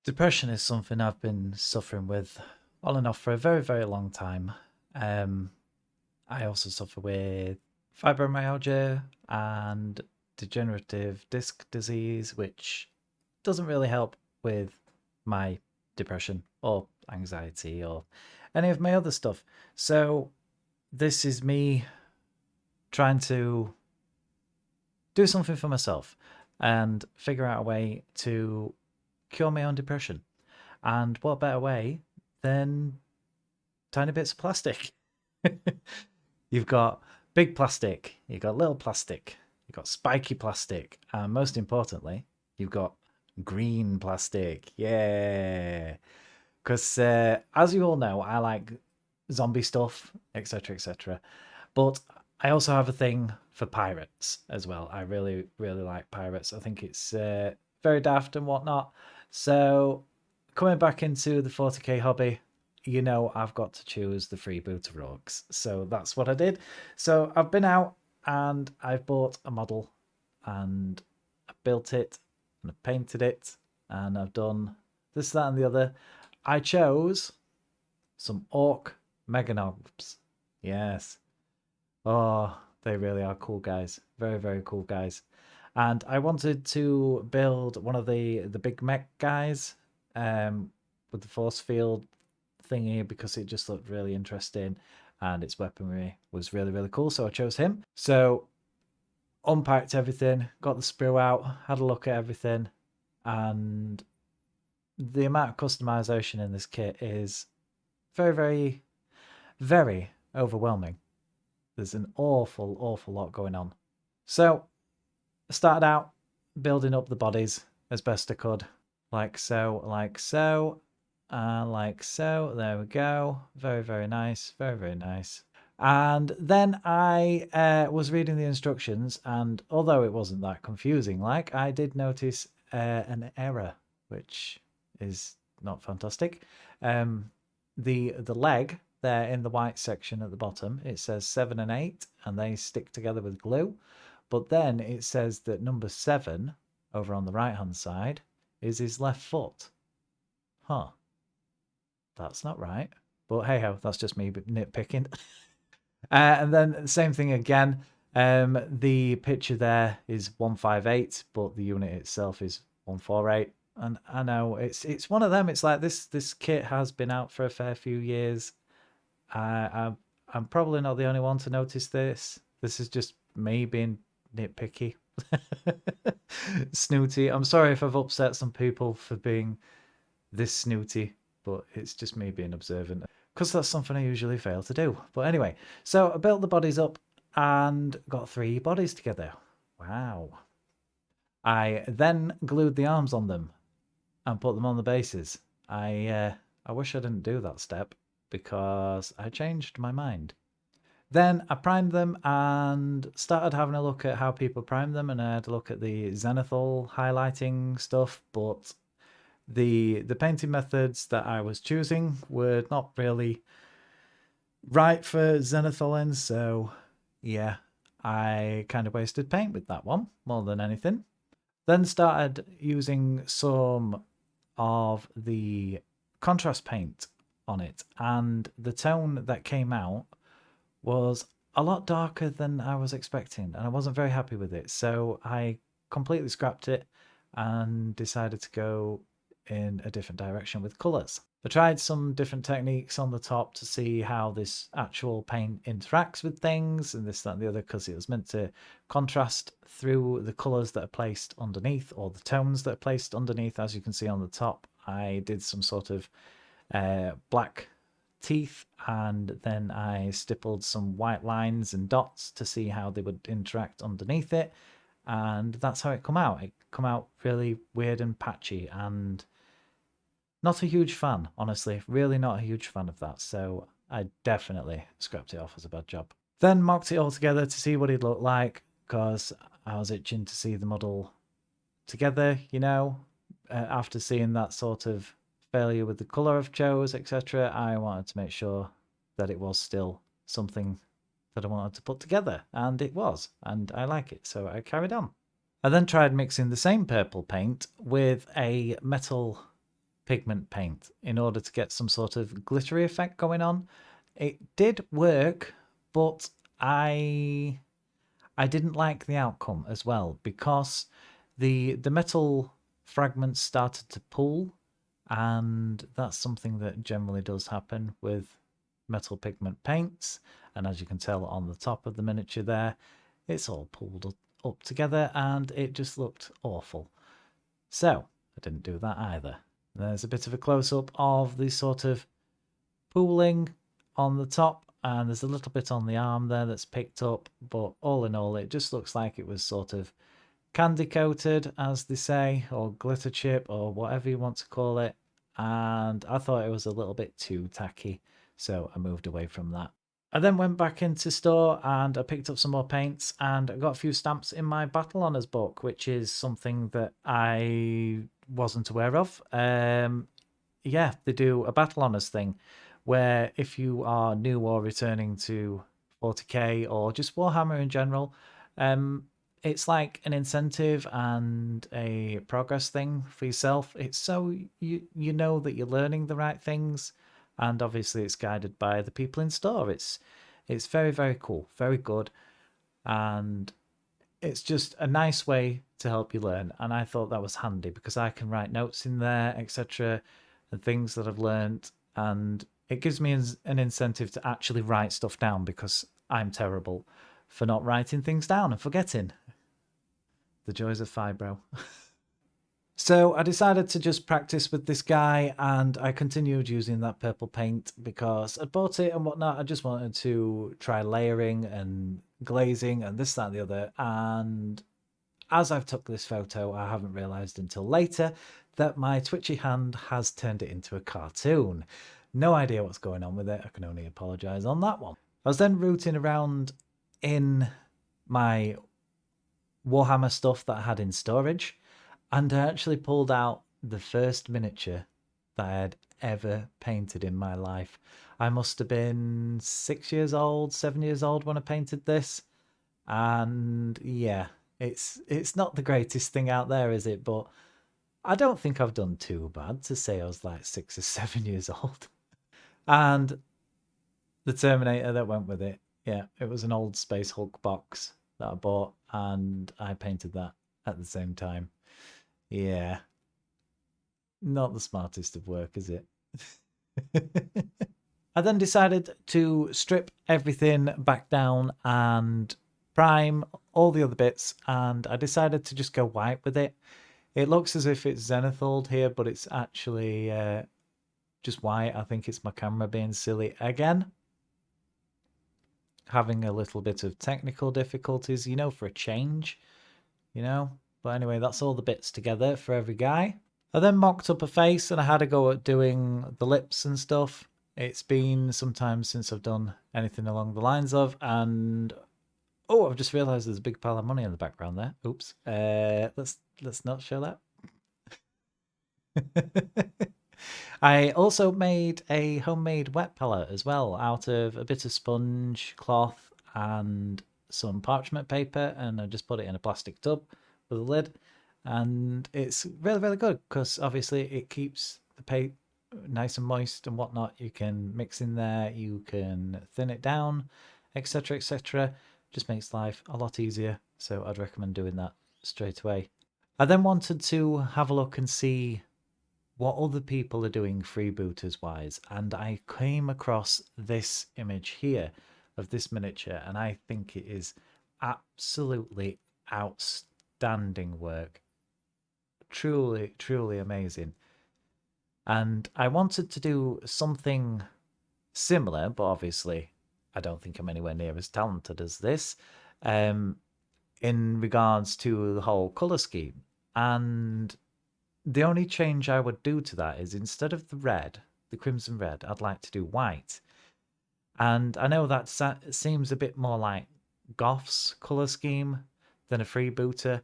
Depression is something I've been suffering with on and off for a very, very long time. Um, I also suffer with fibromyalgia and degenerative disc disease, which doesn't really help with my depression or anxiety or any of my other stuff. So, this is me trying to do something for myself and figure out a way to cure my own depression. And what better way than tiny bits of plastic? You've got big plastic, you've got little plastic, you've got spiky plastic, and most importantly, you've got green plastic. Yeah. Because as you all know, I like zombie stuff, etc., etc. But I also have a thing for pirates as well. I really, really like pirates. I think it's very daft and whatnot. So coming back into the 40k hobby, I've got to choose the freebooter rogues. So that's what I did. So I've been out and I've bought a model and I built it and I painted it and I've done this, that, and the other. I chose some orc meganobs. Yes. Oh, they really are cool guys. Very, very cool guys. And I wanted to build one of the big mech guys with the force field thingy because it just looked really interesting and its weaponry was really, really cool. So I chose him. So unpacked everything, got the sprue out, had a look at everything, and the amount of customization in this kit is very, very, very overwhelming. There's an awful, awful lot going on. So I started out building up the bodies as best I could, like so, like so, like so. There we go. Very, very nice. Very, very nice. And then I was reading the instructions, and although it wasn't that confusing, like I did notice an error, which is not fantastic. The leg there in the white section at the bottom, it says 7 and 8, and they stick together with glue. But then it says that number 7 over on the right hand side is his left foot. Huh. That's not right. But hey ho, that's just me nitpicking. And then same thing again. The picture there is 158, but the unit itself is 148. And I know it's one of them. It's like this kit has been out for a fair few years. I'm probably not the only one to notice this. This is just me being nitpicky, snooty. I'm sorry if I've upset some people for being this snooty, but it's just me being observant because that's something I usually fail to do. But anyway, so I built the bodies up and got 3 bodies together. Wow. I then glued the arms on them and put them on the bases. I wish I didn't do that step because I changed my mind. Then I primed them and started having a look at how people prime them, and I had a look at the zenithal highlighting stuff, but the painting methods that I was choosing were not really right for zenithal ends, so yeah, I kind of wasted paint with that one more than anything. Then started using some of the contrast paint on it, and the tone that came out was a lot darker than I was expecting, and I wasn't very happy with it. So I completely scrapped it and decided to go in a different direction with colours. I tried some different techniques on the top to see how this actual paint interacts with things and this, that, and the other, because it was meant to contrast through the colours that are placed underneath or the tones that are placed underneath. As you can see on the top, I did some sort of black teeth and then I stippled some white lines and dots to see how they would interact underneath it, and that's how it come out. It come out really weird and patchy, and not a huge fan, honestly. Really not a huge fan of that, so I definitely scrapped it off as a bad job. Then mocked it all together to see what he'd look like, because I was itching to see the model together, after seeing that sort of failure with the colour I've chose, etc. I wanted to make sure that it was still something that I wanted to put together, and it was, and I like it, so I carried on. I then tried mixing the same purple paint with a metal pigment paint in order to get some sort of glittery effect going on. It did work, but I didn't like the outcome as well, because the metal fragments started to pool, and that's something that generally does happen with metal pigment paints. And as you can tell on the top of the miniature there, it's all pulled up together and it just looked awful. So I didn't do that either. There's a bit of a close-up of the sort of pooling on the top, and there's a little bit on the arm there that's picked up, but all in all it just looks like it was sort of candy coated, as they say, or glitter chip, or whatever you want to call it, and I thought it was a little bit too tacky, so I moved away from that. I then went back into store and I picked up some more paints, and I got a few stamps in my Battle Honours book, which is something that I wasn't aware of. Yeah, they do a Battle Honours thing where if you are new or returning to 40k or just Warhammer in general, it's like an incentive and a progress thing for yourself. It's so you know that you're learning the right things, and obviously it's guided by the people in store. It's very, very cool, very good, and it's just a nice way to help you learn. And I thought that was handy because I can write notes in there, etc., and things that I've learned, and it gives me an incentive to actually write stuff down, because I'm terrible for not writing things down and forgetting. The joys of fibro. So I decided to just practice with this guy, and I continued using that purple paint because I bought it and whatnot. I just wanted to try layering and glazing and this, that, and the other. And as I've took this photo, I haven't realised until later that my twitchy hand has turned it into a cartoon. No idea what's going on with it. I can only apologise on that one. I was then rooting around in my Warhammer stuff that I had in storage, and I actually pulled out the first miniature that I had ever painted in my life. I must have been 6 years old, 7 years old when I painted this. And yeah, it's not the greatest thing out there, is it? But I don't think I've done too bad to say I was like 6 or 7 years old. And the Terminator that went with it, yeah, it was an old Space Hulk box that I bought, and I painted that at the same time. Yeah, not the smartest of work, is it? I then decided to strip everything back down and prime all the other bits, and I decided to just go white with it. It looks as if it's zenithal here, but it's actually just white. I think it's my camera being silly again. Having a little bit of technical difficulties, for a change, But anyway, that's all the bits together for every guy. I then mocked up a face, and I had a go at doing the lips and stuff. It's been some time since I've done anything along the lines of, and oh, I've just realised there's a big pile of money in the background there. Oops. Let's not show that. I also made a homemade wet palette as well out of a bit of sponge, cloth, and some parchment paper, and I just put it in a plastic tub with a lid, and it's really, really good because obviously it keeps the paint nice and moist and whatnot. You can mix in there, you can thin it down, etc., etc. Just makes life a lot easier, so I'd recommend doing that straight away. I then wanted to have a look and see what other people are doing freebooters wise, and I came across this image here of this miniature, and I think it is absolutely outstanding work. Truly, truly amazing. And I wanted to do something similar, but obviously I don't think I'm anywhere near as talented as this, in regards to the whole colour scheme. And the only change I would do to that is, instead of the crimson red, I'd like to do white. And I know that seems a bit more like Goth's colour scheme than a freebooter,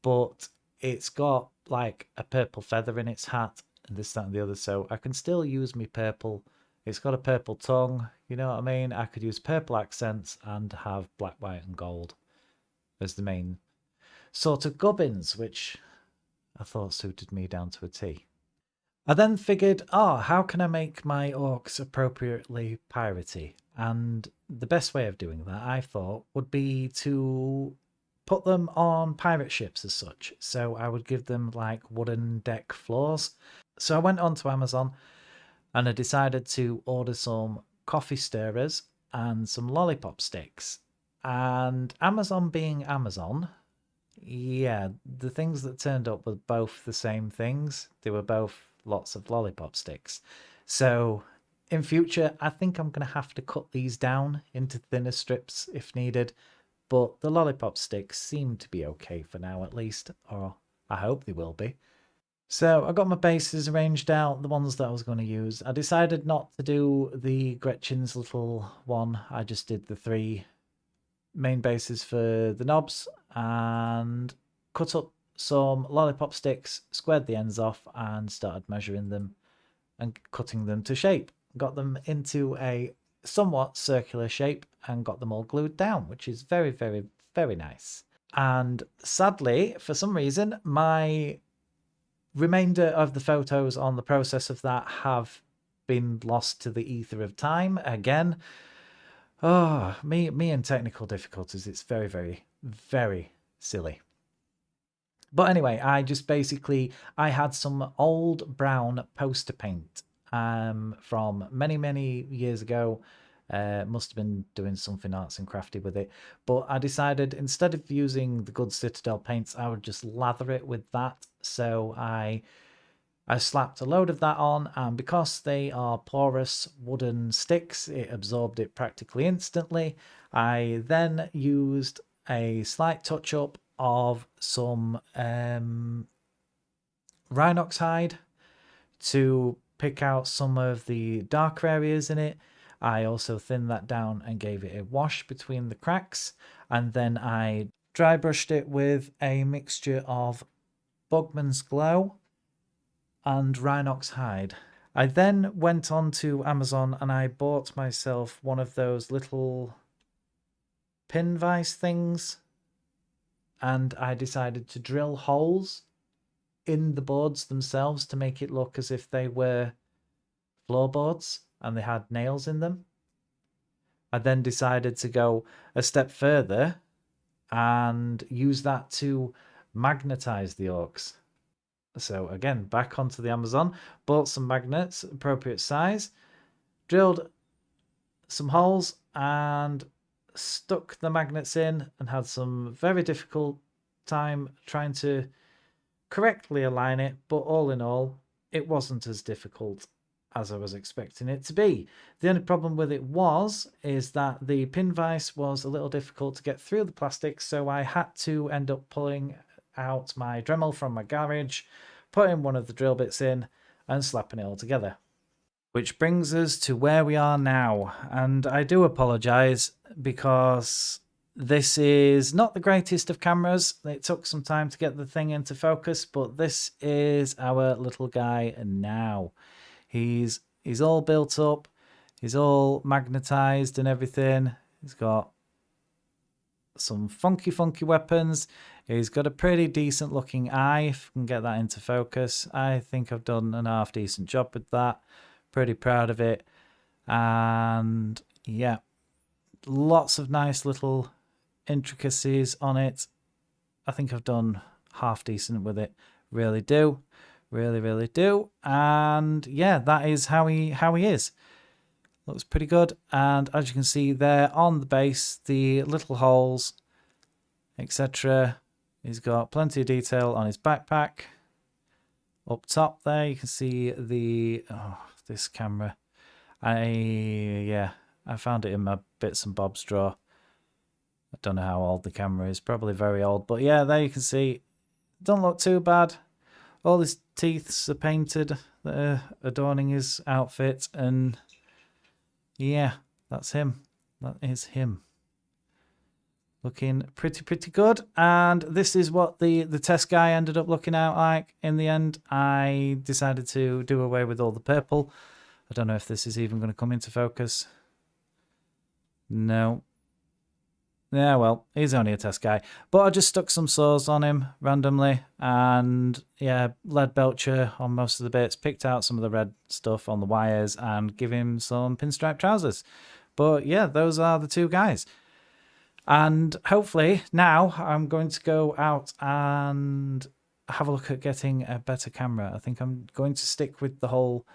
but it's got like a purple feather in its hat and this, that, and the other, so I can still use me purple. It's got a purple tongue, you know what I mean? I could use purple accents and have black, white, and gold as the main sort of gubbins, which I thought suited me down to a T. I then figured, how can I make my orcs appropriately piratey? And the best way of doing that, I thought, would be to put them on pirate ships as such. So I would give them like wooden deck floors. So I went onto Amazon and I decided to order some coffee stirrers and some lollipop sticks. And Amazon being Amazon, yeah, the things that turned up were both the same things. They were both lots of lollipop sticks. So in future, I think I'm going to have to cut these down into thinner strips if needed. But the lollipop sticks seem to be okay for now, at least, or I hope they will be. So I got my bases arranged out, the ones that I was going to use. I decided not to do the Gretchen's little one. I just did the 3 main bases for the knobs and cut up some lollipop sticks, squared the ends off and started measuring them and cutting them to shape. Got them into a somewhat circular shape and got them all glued down, which is very, very, very nice. And sadly, for some reason, my remainder of the photos on the process of that have been lost to the ether of time again. Me and technical difficulties. It's very, very, very silly. But anyway, I had some old brown poster paint from many years ago. Must have been doing something arts and crafty with it. But I decided instead of using the good Citadel paints, I would just lather it with that. So I slapped a load of that on, and because they are porous wooden sticks, it absorbed it practically instantly. I then used a slight touch up of some Rhinox hide to pick out some of the darker areas in it. I also thinned that down and gave it a wash between the cracks, and then I dry brushed it with a mixture of Bogman's Glow and Rhinox hide. I then went on to Amazon and I bought myself one of those little pin vise things, and I decided to drill holes in the boards themselves to make it look as if they were floorboards and they had nails in them. I then decided to go a step further and use that to magnetize the orcs. So again, back onto the Amazon, bought some magnets, appropriate size, drilled some holes and stuck the magnets in, and had some very difficult time trying to correctly align it, but all in all, it wasn't as difficult as I was expecting it to be. The only problem with it is that the pin vise was a little difficult to get through the plastic, so I had to end up pulling out my Dremel from my garage, putting one of the drill bits in and slapping it all together. Which brings us to where we are now, and I do apologise because this is not the greatest of cameras. It took some time to get the thing into focus, but this is our little guy now. He's all built up, he's all magnetized and everything. He's got some funky weapons. He's got a pretty decent looking eye, if we can get that into focus. I think I've done an half decent job with that. Pretty proud of it. And yeah, lots of nice little intricacies on it. I think I've done half decent with it. Really do. Really do. And yeah, that is how he is. Looks pretty good. And as you can see there on the base, the little holes, etc. He's got plenty of detail on his backpack. Up top there, you can see this camera. I found it in my bits and bobs drawer. I don't know how old the camera is, probably very old. But yeah, there you can see, don't look too bad. All his teeth are painted that are adorning his outfit, and yeah, that's him. That is him. Looking pretty good. And this is what the test guy ended up looking out like in the end. I decided to do away with all the purple. I don't know if this is even going to come into focus. No. Yeah, well, he's only a test guy. But I just stuck some saws on him randomly and, yeah, lead belcher on most of the bits, picked out some of the red stuff on the wires and give him some pinstripe trousers. But yeah, those are the two guys. And hopefully now I'm going to go out and have a look at getting a better camera. I think I'm going to stick with the whole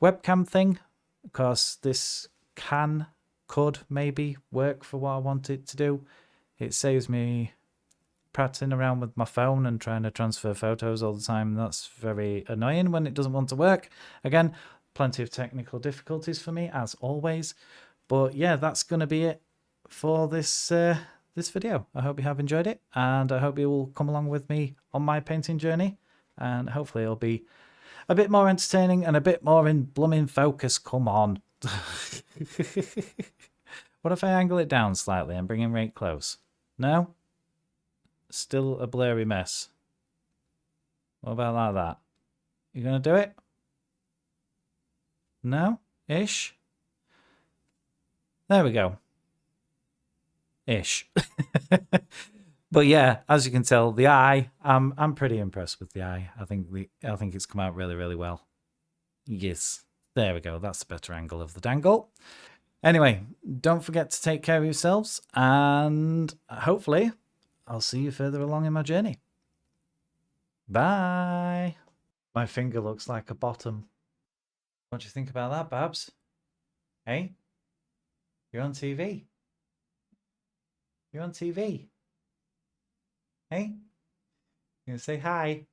webcam thing because this could maybe work for what I want it to do. It saves me prattling around with my phone and trying to transfer photos all the time. That's very annoying when it doesn't want to work. Again, plenty of technical difficulties for me as always. But yeah, that's going to be it for this this video. I hope you have enjoyed it, and I hope you will come along with me on my painting journey, and hopefully it'll be a bit more entertaining and a bit more in blooming focus. Come on. What if I angle it down slightly and bring him right close? No? Still a blurry mess. What about like that? You gonna do it? No? Ish? There we go. Ish. But yeah, as you can tell, the eye, I'm pretty impressed with the eye. I think it's come out really, really well. Yes. There we go. That's a better angle of the dangle. Anyway, don't forget to take care of yourselves, and hopefully I'll see you further along in my journey. Bye. My finger looks like a bottom. What do you think about that, Babs? Hey? You're on TV. You're on TV. Hey? You gonna say hi?